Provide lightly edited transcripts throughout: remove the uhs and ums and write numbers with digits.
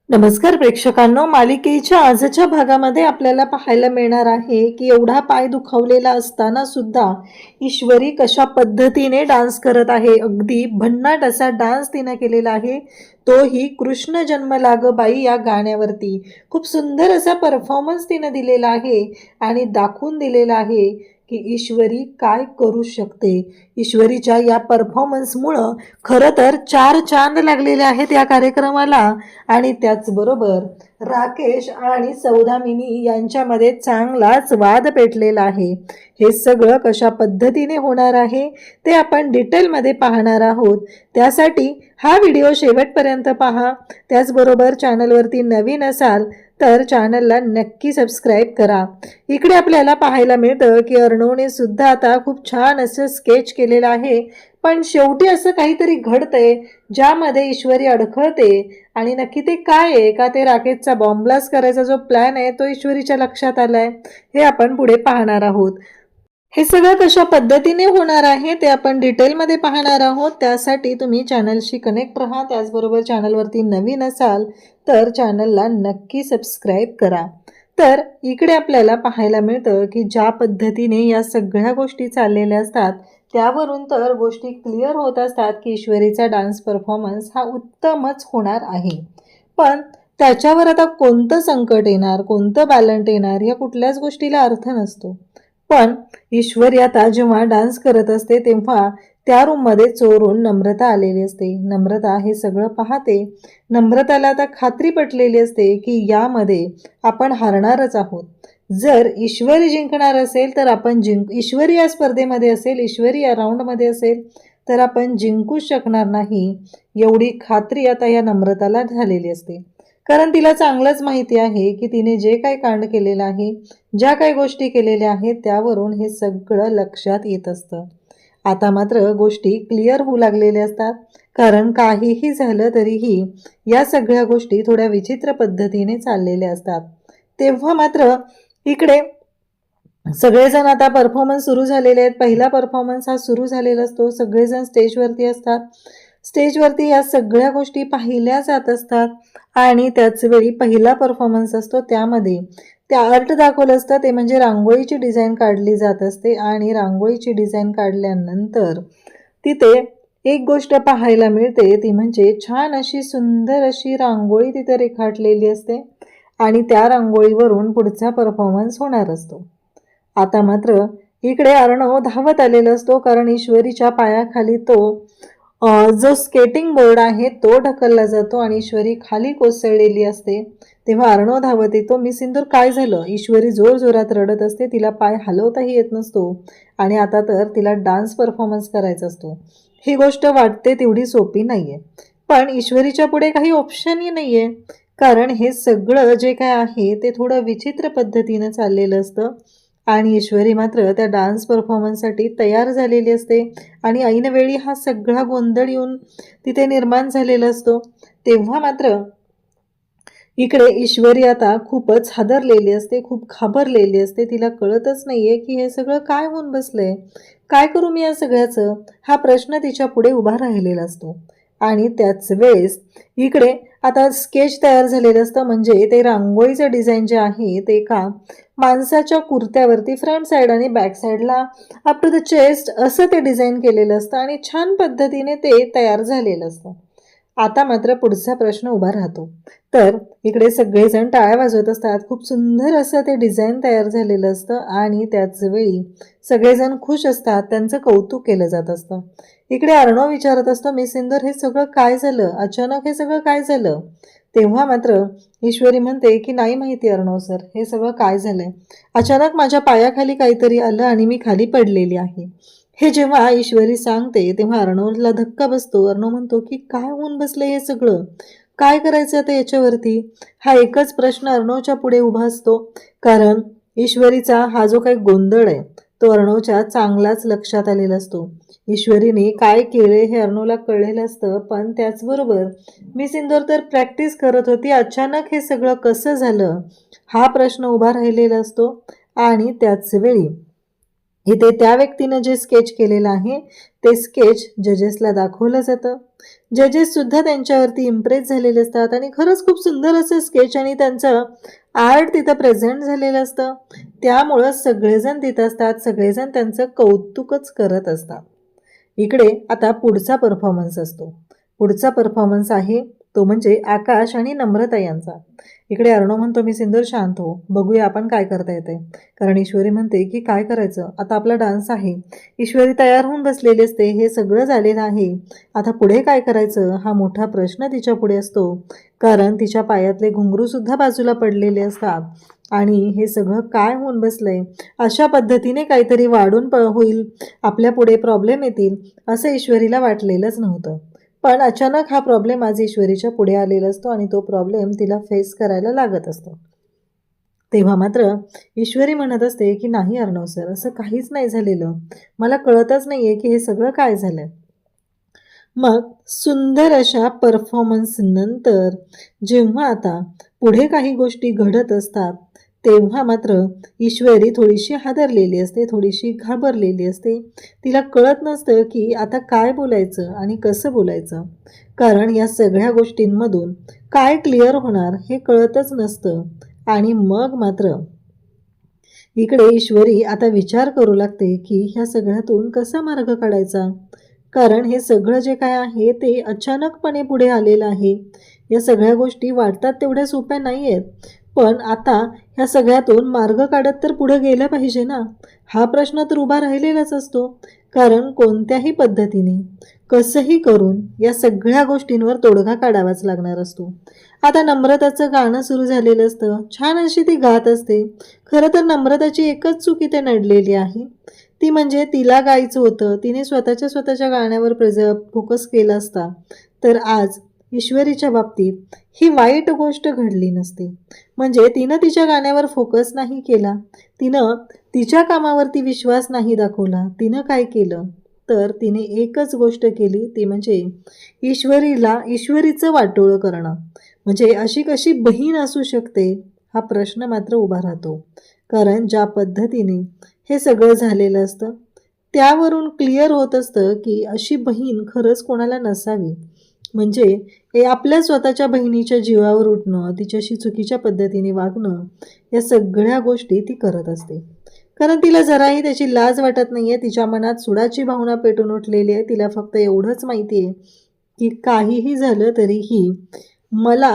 नमस्कार प्रेक्षकांनो, मालिकेच्या आजच्या भागामध्ये आपल्याला पाहायला मिळणार आहे की एवढा पाय दुखावलेला असताना सुद्धा ईश्वरी कशा पद्धतीने डान्स करत आहे। अगदी भन्नाट असा डान्स तिने केलेला आहे, तोही कृष्ण जन्म लाग बाई या गाण्यावरती। खूप सुंदर असा परफॉर्मन्स तिने दिलेला आहे आणि दाखवून दिलेला आहे की ईश्वरी काय करू शकते। ईश्वरीच्या या परफॉर्मन्समुळं खरं तर 4 चांद लागलेले आहेत या कार्यक्रमाला आणि त्याचबरोबर राकेश आणि सौदामिनी यांच्यामध्ये चांगलाच वाद पेटलेला आहे। हे सगळं कशा पद्धतीने होणार आहे ते आपण डिटेलमध्ये पाहणार आहोत। त्यासाठी हा व्हिडिओ शेवटपर्यंत पहा। त्याचबरोबर चॅनलवरती नवीन असाल तर चॅनलला नक्की सबस्क्राईब करा। इकडे आपल्याला पाहायला मिळतं की अर्णवने सुद्धा आता खूप छान असं स्केच केलेलं आहे, पण शेवटी असं काहीतरी घडतंय ज्यामध्ये ईश्वरी अडखळते आणि नक्की ते काय आहे का ते राकेशचा बॉम्ब ब्लास्ट करायचा जो प्लॅन आहे तो ईश्वरीच्या लक्षात आलाय, हे आपण पुढे पाहणार आहोत। हे सगळं कशा पद्धतीने होणार आहे ते आपण डिटेलमध्ये पाहणार आहोत। त्यासाठी तुम्ही चॅनलशी कनेक्ट राहा। त्याचबरोबर चॅनलवरती नवीन असाल तर चॅनलला नक्की सबस्क्राईब करा। तर इकडे आपल्याला पाहायला मिळतं की ज्या पद्धतीने या सगळ्या गोष्टी चाललेल्या असतात त्यावरून तर गोष्टी क्लिअर होत असतात की ईश्वरीचा डान्स परफॉर्मन्स हा उत्तमच होणार आहे। पण त्याच्यावर आता कोणतं संकट येणार, कोणतं बॅलन्स येणार या कुठल्याच गोष्टीला अर्थ नसतो। पण ईश्वरी आता जेव्हा डान्स करत असते तेव्हा त्या रूममध्ये चोरून नम्रता आलेली असते। नम्रता हे सगळं पाहते। नम्रताला आता खात्री पटलेली असते की यामध्ये आपण हारणारच आहोत। जर ईश्वरी जिंकणार असेल तर आपण ईश्वरी या स्पर्धेमध्ये असेल, ईश्वरी या राऊंडमध्ये असेल तर आपण जिंकूच शकणार नाही, एवढी खात्री आता या नम्रताला झालेली असते। कारण तिला चांगलंच माहिती आहे की तिने जे काही कांड केलेलं आहे, ज्या काही गोष्टी केलेल्या आहेत त्यावरून हे सगळं लक्षात येत असतं। आता मात्र गोष्टी क्लिअर होऊ लागलेल्या असतात, कारण काहीही झालं तरीही या सगळ्या गोष्टी थोड्या विचित्र पद्धतीने चाललेल्या असतात। तेव्हा मात्र इकडे सगळेजण आता परफॉर्मन्स सुरू झालेले आहेत। पहिला परफॉर्मन्स हा सुरू झालेला असतो, सगळेजण स्टेजवरती असतात। स्टेजवरती या सगळ्या गोष्टी पाहिल्या जात असतात आणि त्याच वेळी पहिला परफॉर्मन्स असतो त्यामध्ये त्या आर्ट दाखवलं असतं, ते म्हणजे रांगोळीची डिझाईन काढली जात असते आणि रांगोळीची डिझाईन काढल्यानंतर तिथे एक गोष्ट पाहायला मिळते, ती म्हणजे छान अशी सुंदर अशी रांगोळी तिथे रेखाटलेली असते आणि त्या रांगोळीवरून पुढचा परफॉर्मन्स होणार असतो। आता मात्र इकडे अर्णव धावत आलेला असतो, कारण ईश्वरीच्या पायाखाली तो जो स्केटिंग बोर्ड आहे तो ढकलला जातो आणि ईश्वरी खाली कोसळलेली असते। तेव्हा अर्णव धावत येतो, मी सिंदूर काय झालं? ईश्वरी जोरजोरात रडत असते, तिला पाय हलवताही येत नसतो आणि आता तर तिला डान्स परफॉर्मन्स करायचा असतो। ही गोष्ट वाटते तेवढी सोपी नाहीये, पण ईश्वरीच्या पुढे काही ऑप्शनही नाहीये, कारण हे सगळं जे काय आहे ते थोडं विचित्र पद्धतीनं चाललेलं असतं आणि ईश्वरी मात्र त्या डान्स परफॉर्मन्ससाठी तयार झालेली असते आणि ऐनवेळी हा सगळा गोंधळ येऊन तिथे निर्माण झालेला असतो। तेव्हा मात्र इकडे ईश्वरी आता खूपच हादरलेली असते, खूप घाबरलेली असते। तिला कळतच नाहीये की हे सगळं काय होऊन बसलंय, काय करू मी या सगळ्याचं, हा प्रश्न तिच्या पुढे उभा राहिलेला असतो। आणि त्याच वेळेस इकडे आता स्केच तयार झालेलं असतं, म्हणजे ते रांगोळीचं डिझाईन जे आहे ते का माणसाच्या कुर्त्यावरती फ्रंट साईड आणि बॅक साईडला अप टू द चेस्ट असं ते डिझाईन केलेलं असतं आणि छान पद्धतीने ते तयार झालेलं असतं। आता मात्र पुढचा प्रश्न उभा राहतो, तर इकडे सगळेजण टाळ्या वाजवत असतात। खूप सुंदर असं ते डिझाईन तयार झालेलं असतं आणि त्याच वेळी सगळेजण खुश असतात, त्यांचं कौतुक केलं जात असतं। इकडे अर्णव विचारत असतो, मी सिंदूर हे सगळं काय झालं, अचानक हे सगळं काय झालं? तेव्हा मात्र ईश्वरी म्हणते की नाही माहिती अर्णव सर, हे सगळं काय झालंय, अचानक माझ्या पायाखाली काहीतरी आलं आणि मी खाली पडलेली आहे। हे जेव्हा ईश्वरी सांगते तेव्हा अर्णवला धक्का बसतो। अर्णव म्हणतो की काय होऊन बसलं हे सगळं, काय करायचं आता याच्यावरती? हा एकच प्रश्न अर्णवच्या पुढे उभा असतो, कारण ईश्वरीचा हा जो काही गोंधळ आहे तो अर्णवच्या चांगलाच लक्षात आलेला असतो। ईश्वरीने काय केले हे अर्णवला कळलेलं असतं, पण त्याचबरोबर मी सिंदूर तर प्रॅक्टिस करत होती, अचानक हे सगळं कसं झालं हा प्रश्न उभा राहिलेला असतो। आणि त्याच वेळी इथे त्या व्यक्तीनं जे स्केच केलेलं आहे ते स्केच जजेसला दाखवलं जातं। जजेस सुद्धा त्यांच्यावरती इम्प्रेस झालेले असतात आणि खरंच खूप सुंदर असं स्केच आणि त्यांचं आर्ट तिथं प्रेझेंट झालेलं असतं. त्यामुळं सगळेजण तिथं असतात, सगळेजण त्यांचं कौतुकच करत असतात. इकडे आता पुढचा परफॉर्मन्स असतो. पुढचा परफॉर्मन्स आहे तो म्हणजे आकाश आणि नम्रता यांचा. इकडे अर्णव म्हणतो, मी सिंदूर शांत हो, बघूया आपण काय करता येते. कारण ईश्वरी म्हणते की काय करायचं, आता आपला डान्स आहे. ईश्वरी तयार होऊन बसलेली असते, हे सगळं झालेलं आहे. आता पुढे काय करायचं हा मोठा प्रश्न तिच्या पुढे असतो. कारण तिच्या पायातले घुंगरूसुद्धा बाजूला पडलेले असतात आणि हे सगळं काय होऊन बसलंय. अशा पद्धतीने काहीतरी वाढून होईल, आपल्या पुढे प्रॉब्लेम येतील असं ईश्वरीला वाटलेलंच नव्हतं. पण अचानक हा प्रॉब्लेम आज ईश्वरीच्या पुढे आलेला असतो आणि तो प्रॉब्लेम तिला फेस करायला लागत असतो. तेव्हा मात्र ईश्वरी म्हणत असते की नाही अर्णव सर, असं काहीच नाही झालेलं, मला कळतच नाहीये की हे सगळं काय झालंय. मग सुंदर अशा परफॉर्मन्स नंतर जेव्हा आता पुढे काही गोष्टी घडत असतात तेव्हा मात्र ईश्वरी थोडीशी हादरलेली असते, थोडीशी घाबरलेली असते. तिला कळत नसतं की आता काय बोलायचं आणि कसं बोलायचं. कारण या सगळ्या गोष्टींमधून काय क्लिअर होणार हे कळतच नसतं. आणि मग मात्र इकडे ईश्वरी आता विचार करू लागते की ह्या सगळ्यातून कसा मार्ग काढायचा. कारण हे सगळं जे काय आहे ते अचानकपणे पुढे आलेलं आहे. या सगळ्या गोष्टी वाटतात तेवढ्या सोप्या नाही आहेत. पण आता ह्या सगळ्यातून मार्ग काढत तर पुढे गेलं पाहिजे ना, हा प्रश्न तर उभा राहिलेलाच असतो. कारण कोणत्याही पद्धतीने कसंही करून या सगळ्या गोष्टींवर तोडगा काढावाच लागणार असतो. आता नम्रताचं गाणं सुरू झालेलं असतं, छान अशी ती गात असते. खरं तर नम्रताची एकच चूक इथे नडलेली आहे, ती म्हणजे तिला गायचं होतं, तिने स्वतःच्या गाण्यावर फोकस केला असता तर आज ईश्वरीच्या बाबतीत ही वाईट गोष्ट घडली नसती. म्हणजे तिनं तिच्या गाण्यावर फोकस नाही केला, तिनं तिच्या कामावरती विश्वास नाही दाखवला. तिनं काय केलं तर तिने एकच गोष्ट केली, ती म्हणजे ईश्वरीचं वाटोळं करणं. म्हणजे अशी कशी बहीण असू शकते हा प्रश्न मात्र उभा राहतो. कारण ज्या पद्धतीने हे सगळं झालेलं असतं त्यावरून क्लिअर होत असतं की अशी बहीण खरंच कोणाला नसावी. म्हणजे हे आपल्या स्वतःच्या बहिणीच्या जीवावर उठणं, तिच्याशी चुकीच्या पद्धतीने वागणं, या सगळ्या गोष्टी ती करत असते. कारण तिला जराही त्याची लाज वाटत नाही आहे. तिच्या मनात सुडाची भावना पेटून उठलेली आहे. तिला फक्त एवढंच माहिती आहे की काहीही झालं तरीही मला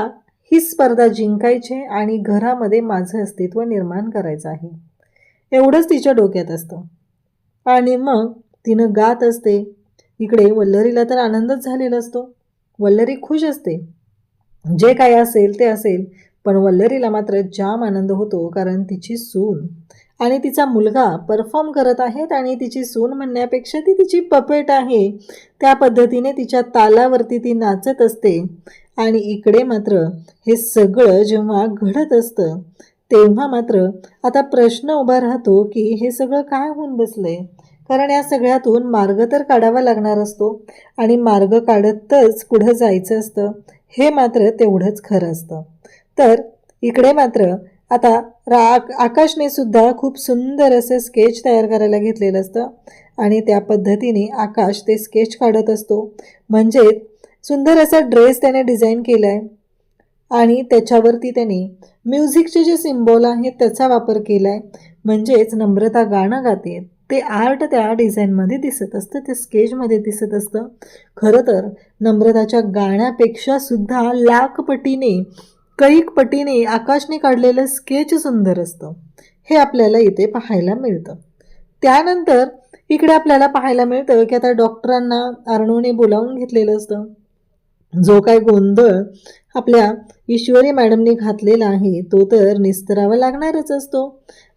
ही स्पर्धा जिंकायची आणि घरामध्ये माझं अस्तित्व निर्माण करायचं आहे, एवढंच तिच्या डोक्यात असतं. आणि मग तिनं गात असते. इकडे वल्लरीला तर आनंदच झालेला असतो, वल्लरी खुश असते. जे काय असेल ते असेल, पण वल्लरीला मात्र जाम आनंद होतो. कारण तिची सून आणि तिचा मुलगा परफॉर्म करत आहेत आणि तिची सून म्हणण्यापेक्षा ती तिची पपेट आहे. त्या पद्धतीने तिच्या तालावरती ती नाचत असते. आणि इकडे मात्र हे सगळं जेव्हा घडत असतं तेव्हा मात्र आता प्रश्न उभा राहतो की हे सगळं काय होऊन बसलंय. कारण या सगळ्यातून मार्ग तर काढावा लागणार असतो आणि मार्ग काढतच पुढं जायचं असतं, हे मात्र तेवढंच खरं असतं. तर इकडे मात्र आता आकाशने सुद्धा खूप सुंदर असं स्केच तयार करायला घेतलेलं असतं आणि त्या पद्धतीने आकाश ते स्केच काढत असतो. म्हणजे सुंदर असा ड्रेस त्याने डिझाईन केला आहे आणि त्याच्यावरती त्याने म्युझिकचे जे सिम्बॉल आहेत त्याचा वापर केला आहे. म्हणजेच नम्रता गाणं गाते ते आर्ट त्या डिझाईनमध्ये दिसत असतं, त्या स्केचमध्ये दिसत असतं. खरं तर नम्रताच्या गाण्यापेक्षा सुद्धा लाख पटीने, कैक पटीने आकाशने काढलेलं स्केच सुंदर असतं, हे आपल्याला इथे पाहायला मिळतं. त्यानंतर इकडे आपल्याला पाहायला मिळतं की आता डॉक्टरांना अर्णवने बोलावून घेतलेलं असतं. जो काय गोंधळ आपल्या ईश्वरी मॅडमने घातलेला आहे तो तर निस्तरावा लागणारच असतो.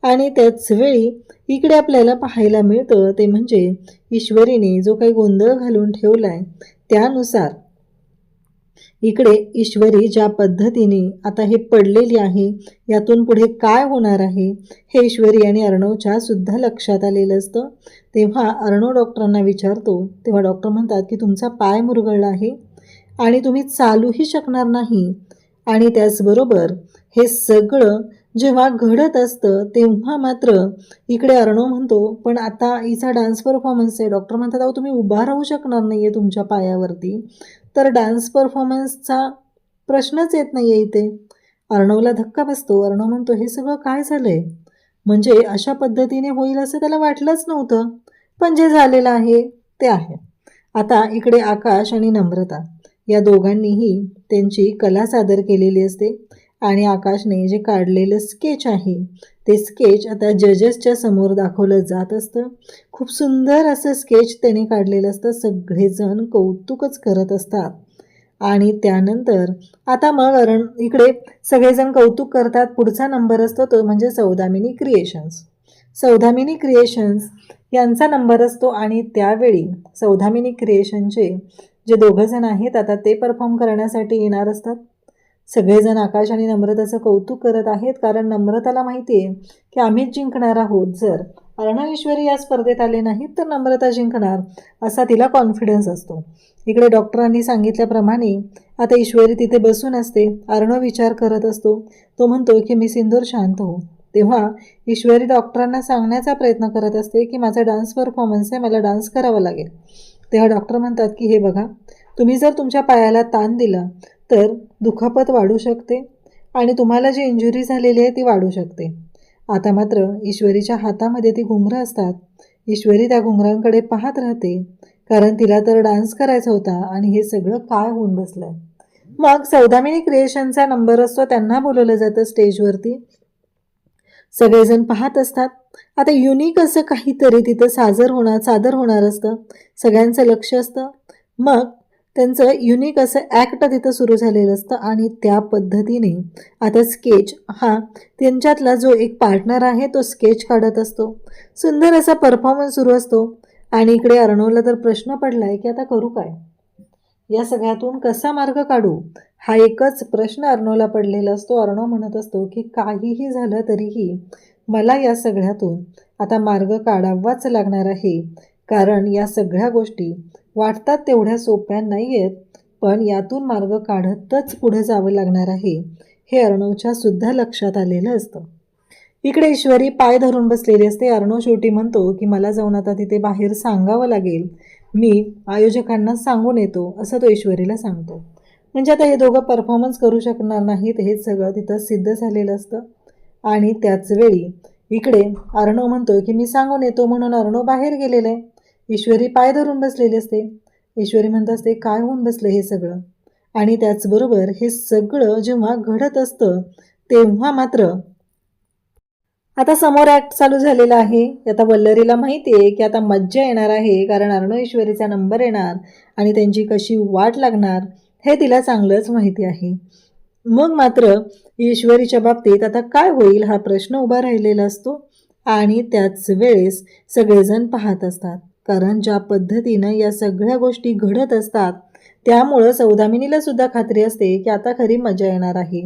आणि त्याच वेळी इकडे आपल्याला पाहायला मिळतं ते म्हणजे ईश्वरीने जो काही गोंधळ घालून ठेवलाय त्यानुसार इकडे ईश्वरी ज्या पद्धतीने आता हे पडलेली आहे, यातून पुढे काय होणार आहे हे ईश्वरी आणि अर्णवच्या सुद्धा लक्षात आलेलं असतं. तेव्हा अर्णव डॉक्टरांना विचारतो, तेव्हा डॉक्टर म्हणतात की तुमचा पाय मुरगळला आहे आणि तुम्ही चालूही शकणार नाही. आणि त्याचबरोबर हे सगळं जेव्हा घडत असतं तेव्हा मात्र इकडे अर्णव म्हणतो, पण आता हिचा डान्स परफॉर्मन्स आहे. डॉक्टर म्हणतात, अहो तुम्ही उभा राहू शकणार नाही आहे तुमच्या पायावरती, तर डान्स परफॉर्मन्सचा प्रश्नच येत नाही आहे इथे. अर्णवला धक्का बसतो. अर्णव म्हणतो, हे सगळं काय झालं आहे? म्हणजे अशा पद्धतीने होईल असं त्याला वाटलंच नव्हतं. पण जे झालेलं आहे ते आहे. आता इकडे आकाश आणि नम्रता या दोघांनीही त्यांची कला सादर केलेली असते आणि आकाशने जे काढलेलं स्केच आहे ते स्केच आता जजेसच्या समोर दाखवलं जात असतं. खूप सुंदर असं स्केच त्याने काढलेलं असतं. सगळेजण कौतुकच करत असतात आणि त्यानंतर आता मग इकडे सगळेजण कौतुक करतात. पुढचा नंबर असतो तो म्हणजे सौदामिनी क्रिएशन्स. सौदामिनी क्रिएशन्स यांचा नंबर असतो आणि त्यावेळी सौदामिनी क्रिएशनचे जे दोघंजण आहेत आता ते परफॉर्म करण्यासाठी येणार असतात. सगळेजण आकाश आणि नम्रताचं कौतुक करत आहेत कारण नम्रताला माहिती आहे की आम्हीच जिंकणार आहोत. जर अर्णव ईश्वरी या स्पर्धेत आले नाहीत तर नम्रता जिंकणार असा तिला कॉन्फिडन्स असतो. इकडे डॉक्टरांनी सांगितल्याप्रमाणे आता ईश्वरी तिथे बसून असते. अर्णव विचार करत असतो. तो म्हणतो की मी सिंदूर शांत हो. तेव्हा ईश्वरी डॉक्टरांना सांगण्याचा प्रयत्न करत असते की माझा डान्स परफॉर्मन्स आहे, मला डान्स करावा लागेल. तेव्हा डॉक्टर म्हणतात की हे बघा, तुम्ही जर तुमच्या पायाला ताण दिला तर दुखापत वाढू शकते आणि तुम्हाला जी इंजुरी झालेली आहे ती वाढू शकते. आता मात्र ईश्वरीच्या हातामध्ये ती घुंगरं असतात. ईश्वरी त्या घुंगरांकडे पाहत राहते कारण तिला तर डान्स करायचा होता आणि हे सगळं काय होऊन बसलंय. मग सौदामिनी क्रिएशनचा नंबर असतो. त्यांना बोलवलं जातं स्टेजवरती. सगळेजण पाहत असतात. आता युनिक असं काहीतरी तिथं सादर होणार असतं. सगळ्यांचं लक्ष असतं. मग त्यांचं युनिक असं ॲक्ट तिथं सुरू झालेलं असतं आणि त्या पद्धतीने आता स्केच हा त्यांच्यातला जो एक पार्टनर आहे तो स्केच काढत असतो. सुंदर असा परफॉर्मन्स सुरू असतो आणि इकडे अर्णवला तर प्रश्न पडला आहे की आता करू काय, या सगळ्यातून कसा मार्ग काढू, हा एकच प्रश्न अर्णवला पडलेला असतो. अर्णव म्हणत असतो की काहीही झालं तरीही मला या सगळ्यातून आता मार्ग काढावाच लागणार आहे कारण या सगळ्या गोष्टी वाटतात तेवढ्या सोप्या नाही आहेत, पण यातून मार्ग काढतच पुढे जावं लागणार आहे हे अर्णवच्या सुद्धा लक्षात आलेलं असतं. इकडे ईश्वरी पाय धरून बसलेली असते. अर्णव शेवटी म्हणतो की मला जाऊन आता तिथे बाहेर सांगावं लागेल, मी आयोजकांना सांगून येतो असं तो ईश्वरीला सांगतो. म्हणजे आता हे दोघं परफॉर्मन्स करू शकणार नाहीत हे सगळं तिथं सिद्ध झालेलं असतं. आणि त्याच वेळी इकडे अर्णव म्हणतो की मी सांगून येतो म्हणून अर्णव बाहेर गेलेलं आहे. ईश्वरी पाय धरून बसलेली असते. ईश्वरी म्हणत असते काय होऊन बसलं हे सगळं. आणि त्याचबरोबर हे सगळं जेव्हा घडत असतं तेव्हा मात्र आता समोर ॲक्ट चालू झालेला आहे. आता वल्लरीला माहिती आहे की आता मज्जा येणार आहे कारण अर्णव ईश्वरीचा नंबर येणार आणि त्यांची कशी वाट लागणार हे तिला चांगलंच माहिती आहे. मग मात्र ईश्वरीच्या बाबतीत आता काय होईल हा प्रश्न उभा राहिलेला असतो आणि त्याच वेळेस सगळेजण पाहत असतात कारण ज्या पद्धतीनं या सगळ्या गोष्टी घडत असतात त्यामुळं सौदामिनीला सुद्धा खात्री असते की आता खरी मजा येणार आहे.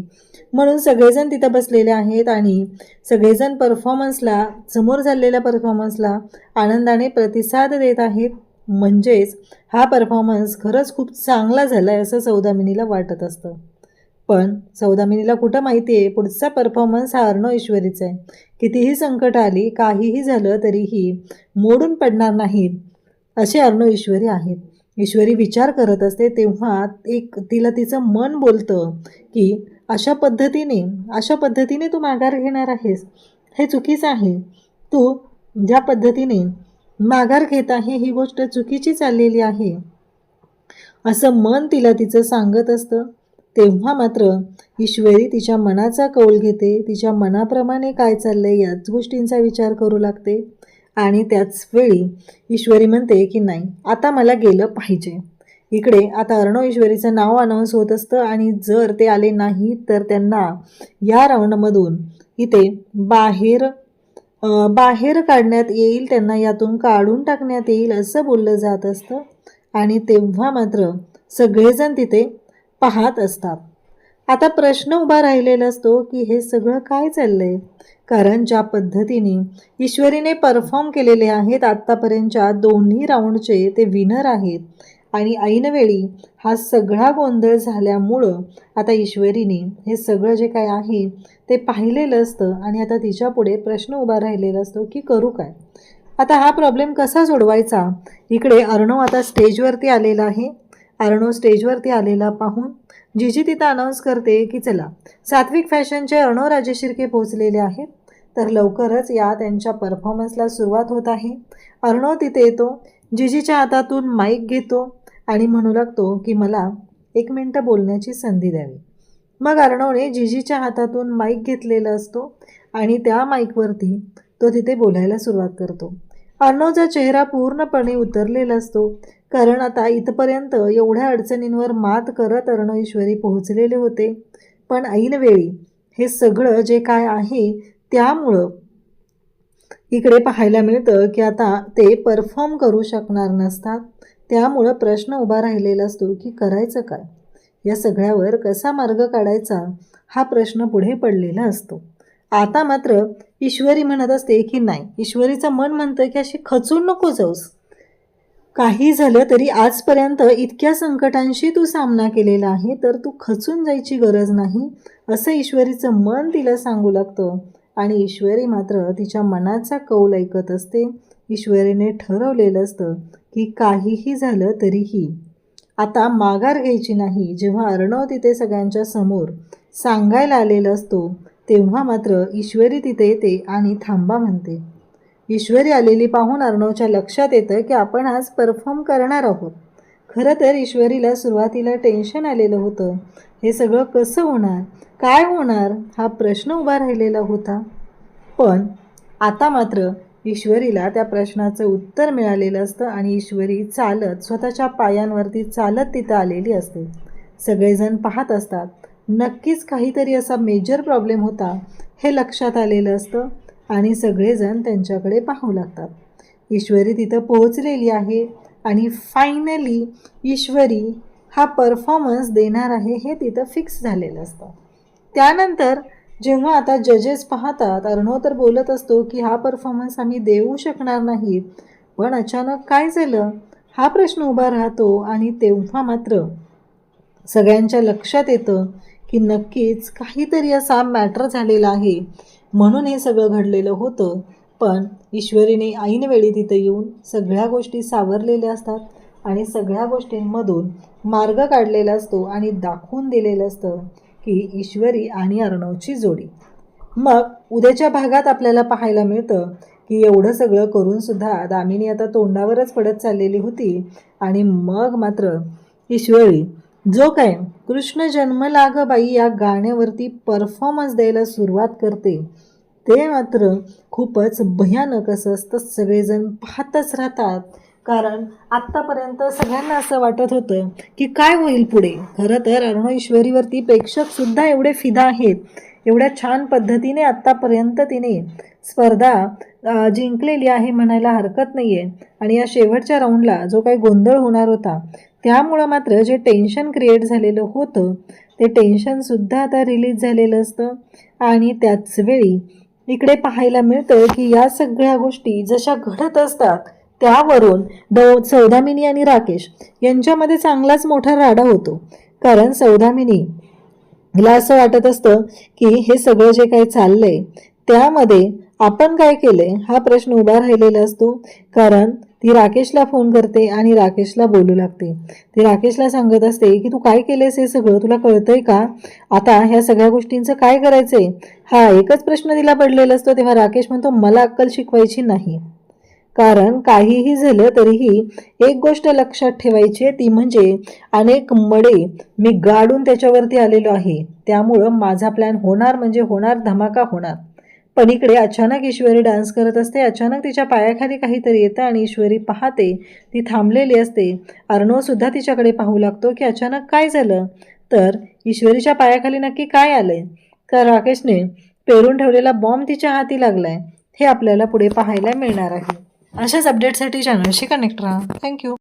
म्हणून सगळेजण तिथं बसलेले आहेत आणि सगळेजण परफॉर्मन्सला, समोर झालेल्या परफॉर्मन्सला आनंदाने प्रतिसाद देत आहेत. म्हणजेच हा परफॉर्मन्स खरंच खूप चांगला झाला आहे असं सौदामिनीला वाटत असतं. पण सौदामिनीला कुठं माहिती आहे पुढचा परफॉर्मन्स हा अर्णव ईश्वरीचा आहे. कितीही संकट आली, काहीही झालं तरीही मोडून पडणार नाहीत असे अर्णव ईश्वरी आहेत. ईश्वरी विचार करत असते तेव्हा तिला तिचं मन बोलतं की अशा पद्धतीने तू माघार घेणार आहेस हे चुकीचं आहे. तू ज्या पद्धतीने माघार घेत आहे ही गोष्ट चुकीची चाललेली आहे असं मन तिचं सांगत असतं. तेव्हा मात्र ईश्वरी तिच्या मनाचा कौल घेते. तिच्या मनाप्रमाणे काय चाललंय याच गोष्टींचा विचार करू लागते आणि त्याच वेळी ईश्वरी म्हणते की नाही आता मला गेलं पाहिजे. इकडे आता अर्णव ईश्वरीचं नाव अनाऊन्स होत असतं आणि जर ते आले नाही तर त्यांना या राऊंडमधून इथे बाहेर काढण्यात येईल, त्यांना यातून काढून टाकण्यात येईल असं बोललं जात असतं. आणि तेव्हा मात्र सगळेजण तिथे पाहत असतात. आता प्रश्न उभा राहिलेला असतो की हे सगळं काय चाललंय कारण ज्या पद्धतीने ईश्वरीने परफॉर्म केलेले आहेत आत्तापर्यंतच्या दोन्ही राऊंडचे ते विनर आहेत आणि ऐनवेळी हा सगळा गोंधळ झाल्यामुळं आता ईश्वरीने हे सगळं जे काय आहे ते पाहिलेलं असतं आणि आता तिच्यापुढे प्रश्न उभा राहिलेला असतो की करू काय. आता हा प्रॉब्लेम कसा सोडवायचा. इकडे अर्णव आता स्टेजवरती आलेला आहे अर्णव स्टेजवरती आलेला पाहून जिजी तिथं अनाऊन्स करते की चला, सात्विक फॅशनचे अर्णव राजेशिर्के पोहोचलेले आहेत, तर लवकरच या त्यांच्या परफॉर्मन्सला सुरुवात होत आहे. अर्णव तिथे येतो, जिजीच्या हातातून माईक घेतो आणि म्हणू लागतो की मला 1 मिनिटं बोलण्याची संधी द्यावी. मग अर्णवने जिजीच्या हातातून माईक घेतलेला असतो आणि त्या माईकवरती तो तिथे बोलायला सुरुवात करतो. अर्णवचा चेहरा पूर्णपणे उतरलेला असतो, कारण आता इथपर्यंत एवढ्या अडचणींवर मात करत अर्णव ईश्वरी पोहोचलेले होते. पण ऐनवेळी हे सगळं जे काय आहे त्यामुळं इकडे पाहायला मिळतं की आता ते परफॉर्म करू शकणार नसतात. त्यामुळं प्रश्न उभा राहिलेला असतो की करायचं काय, या सगळ्यावर कसा मार्ग काढायचा हा प्रश्न पुढे पडलेला असतो. आता मात्र ईश्वरी म्हणत असते की नाही, ईश्वरीचं मन म्हणतं की अशी खचून नको जाऊस, काही झालं तरी आजपर्यंत इतक्या संकटांशी तू सामना केलेला आहे, तर तू खचून जायची गरज नाही, असं ईश्वरीचं मन तिला सांगू लागतं. आणि ईश्वरी मात्र तिच्या मनाचा कौल ऐकत असते. ईश्वरीने ठरवलेलं असतं की काहीही झालं तरीही आता माघार घ्यायची नाही. जेव्हा अर्णव तिथे सगळ्यांच्या समोर सांगायला आलेलं असतो तेव्हा मात्र ईश्वरी तिथे येते आणि थांबा म्हणते. ईश्वरी आलेली पाहून अर्णवच्या लक्षात येतं की आपण आज परफॉर्म करणार आहोत. खरं तर ईश्वरीला सुरुवातीला टेन्शन आलेलं होतं, हे सगळं कसं होणार, काय होणार हा प्रश्न उभा राहिलेला होता. पण आता मात्र ईश्वरीला त्या प्रश्नाचं उत्तर मिळालेलं असतं आणि ईश्वरी चालत स्वतःच्या पायांवरती चालत तिथं आलेली असते. सगळेजण पाहत असतात. नक्कीच काहीतरी असा मेजर प्रॉब्लेम होता हे लक्षात आलेलं असतं आणि सगळेजण त्यांच्याकडे पाहू लागतात. ईश्वरी तिथं पोहोचलेली आहे आणि फायनली ईश्वरी हा परफॉर्मन्स देणार आहे हे तिथं फिक्स झालेलं असतं. त्यानंतर जेव्हा आता जजेस पाहतात, अर्णव तर बोलत असतो की हा परफॉर्मन्स आम्ही देऊ शकणार नाहीत, पण अचानक काय झालं हा प्रश्न उभा राहतो आणि तेव्हा मात्र सगळ्यांच्या लक्षात येतं की नक्कीच काहीतरी असा मॅटर झालेला आहे म्हणून हे सगळं घडलेलं होतं. पण ईश्वरीने ऐनवेळी तिथं येऊन सगळ्या गोष्टी सावरलेल्या असतात आणि सगळ्या गोष्टींमधून मार्ग काढलेला असतो आणि दाखवून दिलेलं असतं की ईश्वरी आणि अर्णवची जोडी. मग उद्याच्या भागात आपल्याला पाहायला मिळतं की एवढं सगळं करूनसुद्धा दामिनी आता तोंडावरच पडत चाललेली होती आणि मग मात्र ईश्वरी जो काय कृष्ण जन्म लाग बाई या गाण्यावरती परफॉर्मन्स द्यायला सुरुवात करते, ते मात्र खूपच भयानक असं असतं. सगळेजण पाहतच राहतात, कारण आत्तापर्यंत सगळ्यांना असं वाटत होतं की काय होईल पुढे. खरं तर अर्णव ईश्वरीवरती प्रेक्षकसुद्धा एवढे फिदा आहेत, एवढ्या छान पद्धतीने आत्तापर्यंत तिने स्पर्धा जिंकलेली आहे म्हणायला हरकत नाही आहे. आणि या शेवटच्या राऊंडला जो काही गोंधळ होणार होता त्यामुळं मात्र जे टेन्शन क्रिएट झालेलं होतं ते टेन्शनसुद्धा आता रिलीज झालेलं असतं. आणि त्याचवेळी इकडे पाहायला मिळतं की या सगळ्या गोष्टी जशा घडत असतात त्यावरून सौदामिनी आणि राकेश यांच्यामध्ये चांगलाच मोठा राडा होतो. कारण सौदामिनीला असं वाटत असतं की हे सगळं जे काही चाललंय त्यामध्ये आपण काय केलंय हा प्रश्न उभा राहिलेला असतो. कारण ती राकेशला फोन करते आणि राकेशला बोलू लागते. ती राकेशला सांगत असते की तू काय केलेस हे सगळं तुला कळतंय का, आता ह्या सगळ्या गोष्टींचं काय करायचंय. हा एकच प्रश्न तिला पडलेला असतो. तेव्हा राकेश म्हणतो मला अक्कल शिकवायची नाही, कारण काहीही झालं तरीही एक गोष्ट लक्षात ठेवायची आहे, ती म्हणजे अनेक मडे मी गाडून त्याच्यावरती आलेलो आहे, त्यामुळं माझा प्लॅन होणार म्हणजे होणार, धमाका होणार. पण इकडे अचानक ईश्वरी डान्स करत असते. अचानक तिच्या पायाखाली काहीतरी येतं आणि ईश्वरी पाहते, ती थांबलेली असते. अर्णवसुद्धा तिच्याकडे पाहू लागतो की अचानक काय झालं, तर ईश्वरीच्या पायाखाली नक्की काय आलंय. तर राकेशने पेरून ठेवलेला बॉम्ब तिच्या हाती लागलाय हे आपल्याला पुढे पाहायला मिळणार आहे. अशाच अपडेटसाठी चॅनलशी कनेक्ट राहा. थँक्यू.